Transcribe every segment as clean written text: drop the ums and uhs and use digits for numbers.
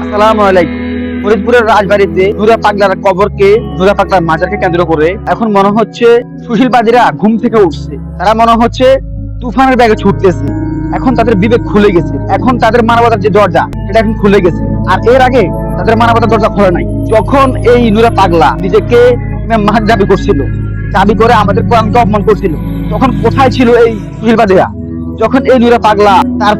আসসালামু আলাইকুম। ফরিদপুরের রাজবাড়িতে নুরা পাগলার কবরকে, নুরা পাগলার মাজারকে কেন্দ্র করে এখন মনে হচ্ছে সুশীলবাদীরা ঘুম থেকে উঠছে। তারা মনে হচ্ছে তুফানের ব্যাগে ছুটতেছে। এখন তাদের বিবেক খুলে গেছে, এখন তাদের মানবতার যে দরজা সেটা এখন খুলে গেছে। আর এর আগে তাদের মানবতার দরজা খোলে নাই। যখন এই নুরা পাগলা নিজেকে ইমাম মাহদী দাবি করছিল, দাবি করে আমাদের কোরআনকে অপমান করছিল, তখন কোথায় ছিল এই সুশীলবাদীরা? যখন এই নুরা পাগলা তার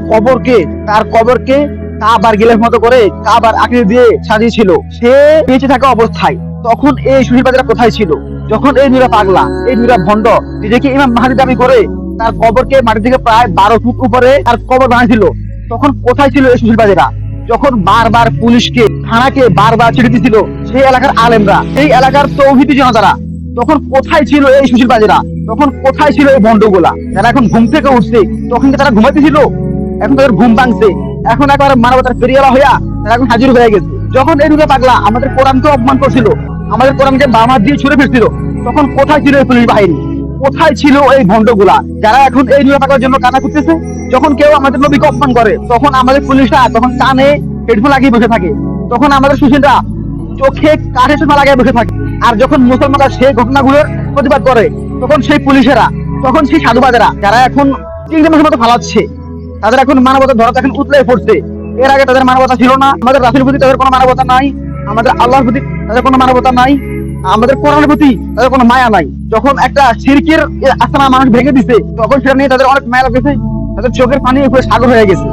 কবরকে কাবার গিলের মতো করে কাবার আকৃতি দিয়ে সাজিয়েছিল, সে বেঁচে থাকা অবস্থায়, তখন এই সুশীলবাদীরা কোথায় ছিল? যখন এই নুরা পাগলা, এই নুরা ভণ্ড নিজেকে ইমাম মাহদী দাবি করে তার কবরকে মাটি থেকে প্রায় 12 ফুট উপরে তার কবর বানিয়েছিল, তখন কোথায় ছিল এই সুশীলবাদীরা? যখন বারবার পুলিশকে, থানাকে বারবার চিঠি দিছিল সেই এলাকার আলেমরা, সেই এলাকার তৌহিদি জনতারা, তখন কোথায় ছিল এই সুশীলবাদীরা? তখন কোথায় ছিল এই ভণ্ডগুলা? যারা এখন ঘুম থেকে উঠছে, তখন কি তারা ঘুমাইতেছিল? এখন তাদের ঘুম ভাঙছে, এখন একবার মানবতার ফেরিয়ালা হইয়া তারা এখন হাজির হয়ে গেছে। যখন এই নুরা পাগলা আমাদের কোরআনকে অপমান করছিল, আমাদের কোরআনকে বামাত দিয়ে ছুড়ে ফিরছিল, তখন কোথায় ছিল এই পুলিশ বাহিনী? কোথায় ছিল এই ভণ্ডগুলা যারা এখন এই নুরা পাগলার জন্য কান্না করতেছে? যখন কেউ আমাদের নবীকে অপমান করে, তখন আমাদের পুলিশরা তখন কানে হেডফোন লাগিয়ে বসে থাকে, তখন আমাদের সুশীলরা চোখে কাঠে চোখা লাগিয়ে বসে থাকে। আর যখন মুসলমানরা সেই ঘটনাগুলোর প্রতিবাদ করে, তখন সেই পুলিশেরা, তখন সেই সাধুবাদেরা যারা এখন চিংড়ি মতো ফালাচ্ছে, তাদের এখন মানবতার ধরা এখন উতলে পড়ছে। এর আগে তাদের মানবতা ছিল না, আমাদের রাসূলের প্রতি তাদের কোনো মানবতা নাই, আমাদের আল্লাহর প্রতি তাদের কোনো মানবতা নাই, আমাদের কোরআনের প্রতি তাদের কোনো মায়া নাই। যখন একটা শিরকের আস্তানা মানুষ ভেঙে দিছে, তখন সেটা নিয়ে তাদের অনেক মায়া লাগতেছে, তাদের চোখের পানি উপরে সাগর হয়ে গেছে।